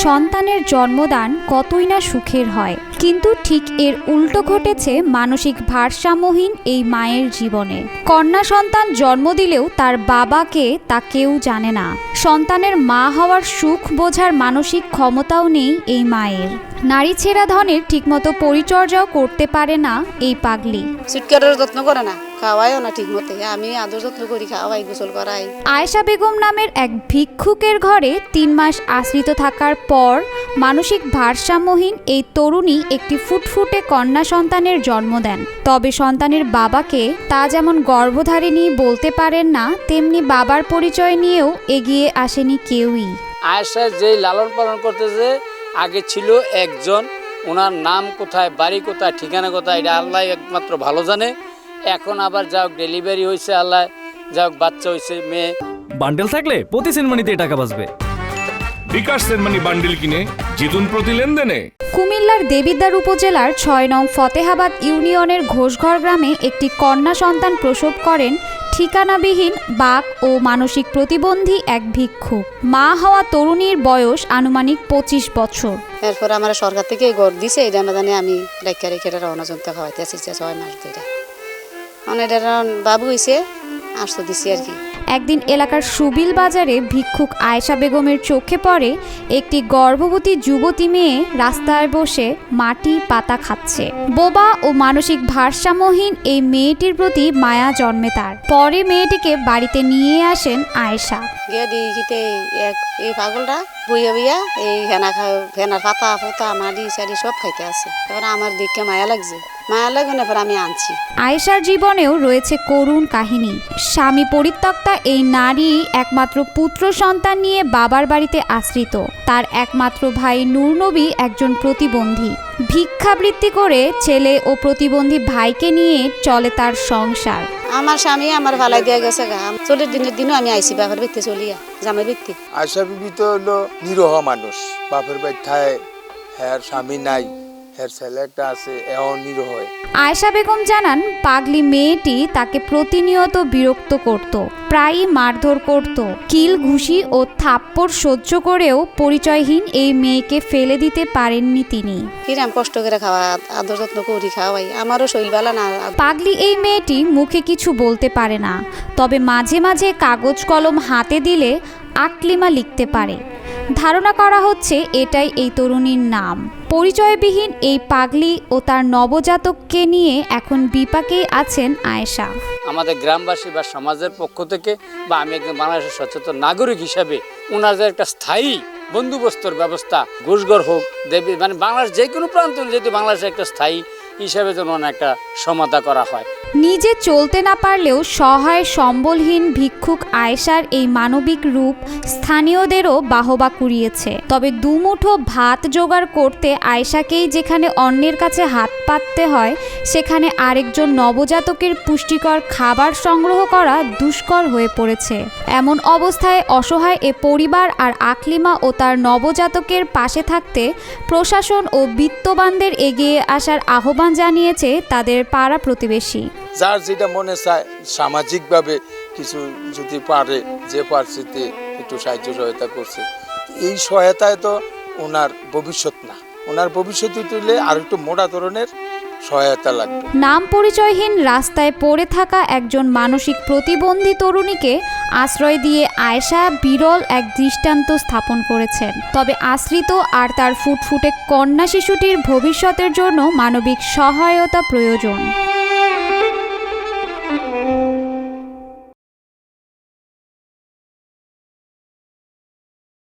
সন্তানের জন্মদান কতই না সুখের হয়, কিন্তু ঠিক এর উল্টো ঘটেছে মানসিক ভারসাম্যহীন এই মায়ের জীবনে। কন্যা সন্তান জন্ম দিলেও তার বাবাকে তা কেউ জানে না। সন্তানের মা হওয়ার সুখ বোঝার মানসিক ক্ষমতাও নেই এই মায়ের। নারী ছেঁড়া ধনের ঠিকমতো পরিচর্যাও করতে পারে না এই পাগলি। সুটকারের যত্ন করে না, খাওয়াইও না ঠিক মতো। আমি আদর যত্ন করি, খাওয়াই, গোসল করাই। আয়েশা বেগম নামের এক ভিক্ষুকের ঘরে 3 মাস আশ্রিত থাকার পর মানসিক ভারসাম্যহীন এই তরুণী একটি ফুটফুটে কন্যা সন্তানের জন্ম দেন। তবে সন্তানের বাবাকে তা যেমন গর্ভধারিণী বলতে পারেন না, তেমনি বাবার পরিচয় নিয়েও এগিয়ে আসেনি কেউই। আয়েশা যেই লালন পালন করতেছে, আগে ছিল একজন, ওনার নাম কোথায়, বাড়ি কোথায়, ঠিকানা কোথায়, এটা আল্লাহ একমাত্র ভালো জানে। এখন আবার যাও ডেলিভারি হয়েছে, আল্লাহ যাও বাচ্চা হয়েছে, মেয়ে। বান্ডেল থাকলে প্রতি সেনমানিতে টাকা বাঁচবে। বিকাশ সেনমানি বান্ডেল কিনে জিতুন প্রতি লেনদেনে। কুমিল্লার দেবিদ্বার উপজেলার 6 নং ফতেহাবাদ ইউনিয়নের ঘোষঘর গ্রামে একটি কন্যা সন্তান প্রসব করেন ঠিকানাবিহীন বাক ও মানসিক প্রতিবন্ধী এক ভিক্ষুক। মা হওয়া তরুণীর বয়স আনুমানিক 25 বছর। এরপর আমার সরকার থেকে ঘর দিছে, এটা না জানি আমি রেখে রেখে রওনা জনতা খাওয়াইতে আসছি 6 মাস ধরে। অনেক বাবু হয়েছে, আসতে দিছি আর কি। একদিন এলাকার সুবিল বাজারে ভিক্ষুক আয়েশা বেগমের চোখে পড়ে একটি গর্ভবতী যুবতী মেয়ে রাস্তায় বসে মাটি পাতা খাচ্ছে। বোবা ও মানসিক ভারসাম্যহীন এই মেয়েটির প্রতি মায়া জন্মে তার। পরে মেয়েটিকে বাড়িতে নিয়ে আসেন আয়েশা। গিয়ে দিতে এই পাগলটা বইয়া বইয়া এই ফেনার পাতা পোতা মাটি সারি সব খাইতে আছে। এবার আমার দিকে মায়া লাগছে, মায়া লাগে না, আমি আনছি। আয়েশার জীবনেও রয়েছে করুণ কাহিনী। স্বামী পরিত্যক্তা এই নারী একমাত্র পুত্র সন্তান নিয়ে বাবার বাড়িতে আশ্রিত। তার একমাত্র ভাই নূর নবী একজন প্রতিবন্ধী। ভিক্ষাবৃত্তি করে ছেলে ও প্রতিবন্ধী ভাইকে নিয়ে চলে তার সংসার। আমার স্বামী আমার ভালাই দিয়ে গেছে গা। 40 দিনের দিনও আমি আইসি বাপের বাড়িতে চলিয়া, জামাই বাড়িতে। আয়েশা বিবি তো হলো নিরহ মানুষ, বাপের বাড়িতে হ্যার স্বামী নাই, হ্যার ছেলে একটা আছে, এও নিরহ। আয়েশা বেগম জানান, পাগলি মেয়েটি তাকে প্রতিনিয়ত বিরক্ত করত, প্রায়ই মারধর করত। কিল ঘুষি ও থাপ্পড় সহ্য করেও পরিচয়হীন এই মেয়েকে ফেলে দিতে পারেননি তিনি। কিরাম কষ্ট করে খাওয়া, আদর যত্ন করি, খাওয়াই, আমারও শরীর ভালো না। পাগলি এই মেয়েটি মুখে কিছু বলতে পারে না, তবে মাঝে মাঝে কাগজ কলম হাতে দিলে আকলিমা লিখতে পারে। ধারণা করা হচ্ছে এটাই এই তরুণীর নাম। পরিচয়বিহীন এই পাগলি ও তার নবজাতককে নিয়ে এখন বিপাকেই আছেন আয়েশা। আমাদের গ্রামবাসী বা সমাজের পক্ষ থেকে বা আমি একজন বাংলাদেশের সচেতন নাগরিক হিসাবে ওনাদের একটা স্থায়ী বন্দোবস্তর ব্যবস্থা, ঘুষঘর হোক, দেবী মানে বাংলাদেশ যে কোনো প্রান্ত যদি বাংলাদেশের একটা স্থায়ী হিসাবে যেন একটা সমাধা করা হয়। নিজে চলতে না পারলেও সহায় সম্বলহীন ভিক্ষুক আয়েশার এই মানবিক রূপ স্থানীয়দেরও বাহবা কুড়িয়েছে। তবে দুমুঠো ভাত জোগাড় করতে আয়েশাকেই যেখানে অন্যের কাছে হাত পাততে হয়, সেখানে আরেকজন নবজাতকের পুষ্টিকর খাবার সংগ্রহ করা দুষ্কর হয়ে পড়েছে। এমন অবস্থায় অসহায় এ পরিবার আর আকলিমা ও তার নবজাতকের পাশে থাকতে প্রশাসন ও বিত্তবানদের এগিয়ে আসার আহ্বান জানিয়েছে তাদের পাড়া প্রতিবেশী। যার যেটা মনে চায় সামাজিকভাবে কিছু যদি পারে, যে পারছে একটু সাহায্য সহায়তা করছে, এই সহায়তায় তো ওনার ভবিষ্যৎ না, ওনার ভবিষ্যৎ তুলে আর একটু মোটা ধরনের সহায়তা লাগবে। নাম পরিচয়হীন রাস্তায় পড়ে থাকা একজন মানসিক প্রতিবন্ধী তরুণীকে আশ্রয় দিয়ে আয়েশা বিরল এক দৃষ্টান্ত স্থাপন করেছেন। তবে আশ্রিত আর তার ফুটফুটে কন্যা শিশুটির ভবিষ্যতের জন্য মানবিক সহায়তা প্রয়োজন।